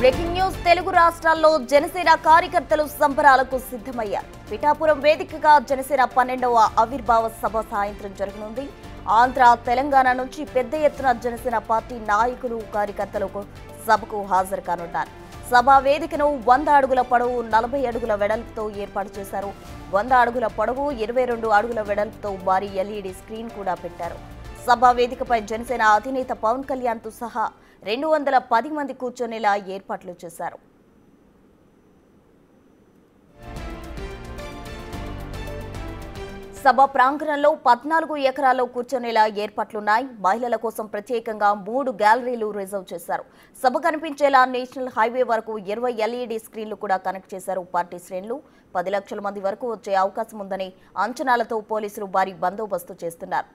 Breaking news Telugu రాష్ట్రాల్లో జనసేన కార్యకర్తలు సంబరాలకు సిద్ధమయ్యారు. పిఠాపురం వేదికగా జనసేన 12వ ఆవిర్భావ సభ సాయంత్రం జరగనుంది. ఆంధ్ర, తెలంగాణ నుంచి పెద్ద ఎత్తున జనసేన పార్టీ నాయకులు, కార్యకర్తలు సభకు హాజరు కానున్నారు. సభా వేదికను 100 అడుగుల పొడవు, 40 అడుగుల వెడల్పుతో ఏర్పాటు చేశారు. 100 అడుగుల పొడవు, 22 అడుగుల వెడల్పుతో భారీ ఎల్ఈడి స్క్రీన్ కూడా పెట్టారు. సభా వేదికపై జనసేన అధినేత పవన్ కళ్యాణ్తో సహా 210 మంది కూర్చొనేలా ఏర్పాట్లు చేశారు. సభ ప్రాంగణంలో 14 ఎకరాల్లో కూర్చొనేలా ఏర్పాట్లున్నాయి. మహిళల కోసం ప్రత్యేకంగా 3 గ్యాలరీలు రిజర్వ్ చేశారు. సభ కనిపించేలా నేషనల్ హైవే వరకు 20 ఎల్ఈడి స్క్రీన్లు కూడా కనెక్ట్ చేశారు. పార్టీ శ్రేణులు 10 లక్షల మంది వరకు వచ్చే అవకాశం ఉందని అంచనాలతో పోలీసులు భారీ బందోబస్తు చేస్తున్నారు.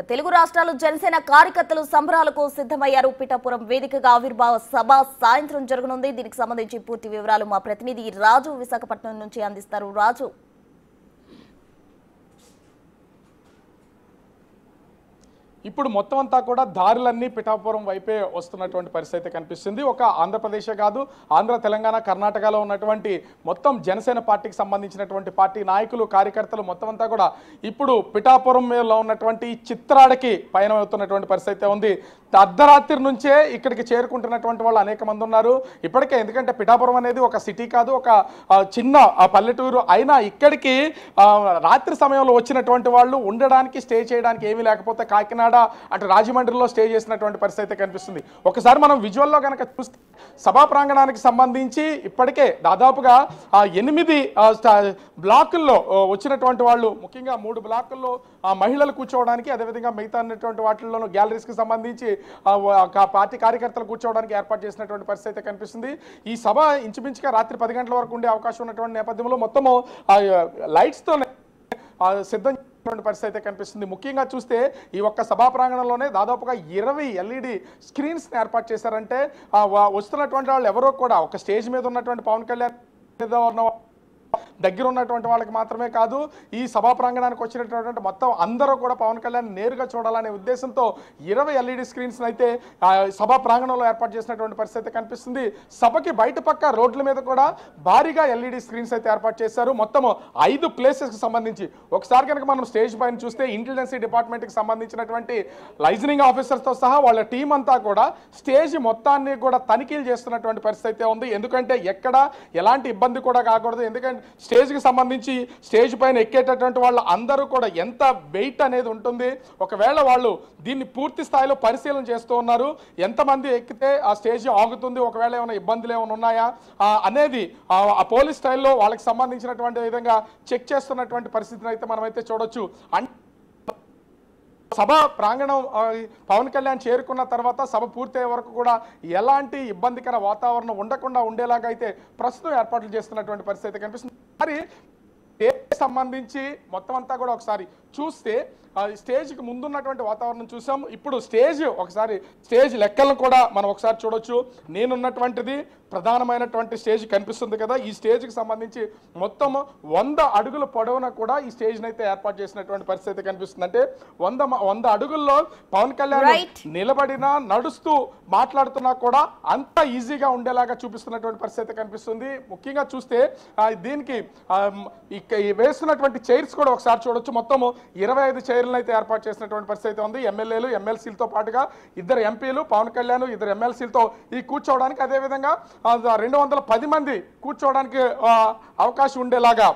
తెలుగు రాష్ట్రాలు జనసేన కార్యకర్తలు సంబరాలకు సిద్ధమయ్యారు. పిఠాపురం వేదికగా ఆవిర్భావ సభ సాయంత్రం జరగనుంది. దీనికి సంబంధించి పూర్తి వివరాలు మా ప్రతినిధి రాజు విశాఖపట్నం నుంచి అందిస్తారు. రాజు, ఇప్పుడు మొత్తం అంతా కూడా దారులన్నీ పిఠాపురం వైపే వస్తున్నటువంటి పరిస్థితి కనిపిస్తుంది. ఒక ఆంధ్రప్రదేశే కాదు, ఆంధ్ర, తెలంగాణ, కర్ణాటకలో ఉన్నటువంటి మొత్తం జనసేన పార్టీకి సంబంధించినటువంటి పార్టీ నాయకులు, కార్యకర్తలు మొత్తం అంతా కూడా ఇప్పుడు పిఠాపురంలో ఉన్నటువంటి చిత్రాడకి పయనమవుతున్నటువంటి పరిస్థితి ఉంది. అర్ధరాత్రి నుంచే ఇక్కడికి చేరుకుంటున్నటువంటి వాళ్ళు అనేక మంది ఉన్నారు ఇప్పటికే. ఎందుకంటే పిఠాపురం అనేది ఒక సిటీ కాదు, ఒక చిన్న పల్లెటూరు అయినా ఇక్కడికి రాత్రి సమయంలో వచ్చినటువంటి వాళ్ళు ఉండడానికి, స్టే చేయడానికి ఏమీ లేకపోతే కాకినాడ అటు రాజమండ్రిలో స్టే చేసినటువంటి పరిస్థితి కనిపిస్తుంది. ఒకసారి మనం విజువల్లో కనుక చూస్తే సభా ప్రాంగణానికి సంబంధించి ఇప్పటికే దాదాపుగా 8 బ్లాకుల్లో వచ్చినటువంటి వాళ్ళు, ముఖ్యంగా 3 బ్లాకుల్లో మహిళలు కూర్చోవడానికి, అదేవిధంగా మిగతా ఉన్నటువంటి వాటిల్లోనూ గ్యాలరీస్కి సంబంధించి పార్టీ కార్యకర్తలు కూర్చోవడానికి ఏర్పాటు చేసినటువంటి పరిస్థితి కనిపిస్తుంది. ఈ సభ ఇంచుమించుగా రాత్రి 10 గంటల వరకు ఉండే అవకాశం ఉన్నటువంటి నేపథ్యంలో మొత్తము లైట్స్తో సిద్ధం పరిస్థితి కనిపిస్తుంది. ముఖ్యంగా చూస్తే ఈ ఒక్క సభా ప్రాంగణంలోనే దాదాపుగా 20 ఎల్ఈడి స్క్రీన్స్ ఏర్పాటు చేశారంటే వస్తున్నటువంటి వాళ్ళు ఎవరో కూడా ఒక స్టేజ్ మీద ఉన్నటువంటి పవన్ కళ్యాణ్ దగ్గర ఉన్నటువంటి వాళ్ళకి మాత్రమే కాదు, ఈ సభా ప్రాంగణానికి వచ్చినటువంటి మొత్తం అందరూ కూడా పవన్ కళ్యాణ్ నేరుగా చూడాలనే ఉద్దేశంతో 20 ఎల్ఈడి స్క్రీన్స్ అయితే సభా ప్రాంగణంలో ఏర్పాటు చేసినటువంటి పరిస్థితి కనిపిస్తుంది. సభకి బయట పక్క రోడ్ల మీద కూడా భారీగా ఎల్ఈడి స్క్రీన్స్ అయితే ఏర్పాటు చేశారు. మొత్తం 5 ప్లేసెస్కి సంబంధించి ఒకసారి కనుక మనం స్టేజ్ పైన చూస్తే ఇంటెలిజెన్సీ డిపార్ట్మెంట్కి సంబంధించినటువంటి లైజనింగ్ ఆఫీసర్స్తో సహా వాళ్ళ టీం అంతా కూడా స్టేజ్ మొత్తాన్ని కూడా తనిఖీలు చేస్తున్నటువంటి పరిస్థితి ఉంది. ఎందుకంటే ఎక్కడ ఎలాంటి ఇబ్బంది కూడా కాకూడదు. ఎందుకంటే స్టేజ్కి సంబంధించి స్టేజ్ పైన ఎక్కేటటువంటి వాళ్ళు అందరూ కూడా ఎంత వెయిట్ అనేది ఉంటుంది, ఒకవేళ వాళ్ళు దీన్ని పూర్తి స్థాయిలో పరిశీలన చేస్తూ ఉన్నారు. ఎంతమంది ఎక్కితే ఆ స్టేజ్ ఆగుతుంది, ఒకవేళ ఏమైనా ఇబ్బందులు ఏమైనా ఉన్నాయా అనేది ఆ పోలీస్ స్టైల్లో వాళ్ళకి సంబంధించినటువంటి విధంగా చెక్ చేస్తున్నటువంటి పరిస్థితిని అయితే మనమైతే చూడొచ్చు. సభ ప్రాంగణం పవన్ కళ్యాణ్ చేరుకున్న తర్వాత సభ పూర్తయ్యే వరకు కూడా ఎలాంటి ఇబ్బందికర వాతావరణం ఉండకుండా ఉండేలాగా అయితే ప్రస్తుతం ఏర్పాట్లు చేస్తున్నటువంటి పరిస్థితి కనిపిస్తుంది. మరి సంబంధించి మొత్తం అంతా కూడా ఒకసారి చూస్తే స్టేజ్కి ముందున్నటువంటి వాతావరణం చూసాం. ఇప్పుడు ఒకసారి స్టేజ్ లెక్కలను కూడా మనం ఒకసారి చూడొచ్చు. నేనున్నటువంటిది ప్రధానమైనటువంటి స్టేజ్ కనిపిస్తుంది కదా, ఈ స్టేజ్కి సంబంధించి మొత్తం 100 అడుగుల పొడవున కూడా ఈ స్టేజ్ని అయితే ఏర్పాటు చేసినటువంటి పరిస్థితి కనిపిస్తుంది. అంటే 100 అడుగుల్లో పవన్ కళ్యాణ్ నిలబడినా, నడుస్తూ మాట్లాడుతున్నా కూడా అంత ఈజీగా ఉండేలాగా చూపిస్తున్నటువంటి పరిస్థితి కనిపిస్తుంది. ముఖ్యంగా చూస్తే దీనికి వేస్తున్నటువంటి చైర్స్ కూడా ఒకసారి చూడొచ్చు. మొత్తం 25 చైర్లను అయితే ఏర్పాటు చేసినటువంటి పరిస్థితి ఉంది. ఎమ్మెల్యేలు, ఎమ్మెల్సీలతో పాటుగా 2 ఎంపీలు, పవన్ కళ్యాణ్ 2 ఎమ్మెల్సీలతో ఈ కూర్చోవడానికి, అదేవిధంగా 210 మంది కూర్చోవడానికి అవకాశం ఉండేలాగా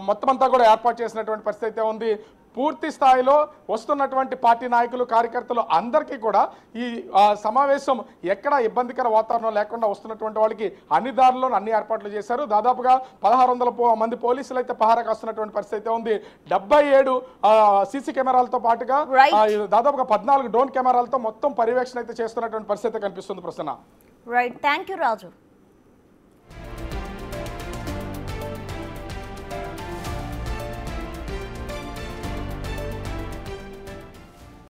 మొత్తం అంతా కూడా ఏర్పాటు చేసినటువంటి పరిస్థితి ఉంది. పూర్తి స్థాయిలో వస్తున్నటువంటి పార్టీ నాయకులు, కార్యకర్తలు అందరికీ కూడా ఈ సమావేశం ఎక్కడ ఇబ్బందికర వాతావరణం లేకుండా వస్తున్నటువంటి వాళ్ళకి అన్ని దారుల్లో అన్ని ఏర్పాట్లు చేశారు. దాదాపుగా 1600 మంది పోలీసులు అయితే పహారా కాస్తున్నటువంటి పరిస్థితి ఉంది. 77 సీసీ కెమెరాలతో పాటుగా దాదాపుగా 14 డ్రోన్ కెమెరాలతో మొత్తం పర్యవేక్షణ అయితే చేస్తున్నటువంటి పరిస్థితి కనిపిస్తుంది. Prasanna, right, thank you Raju.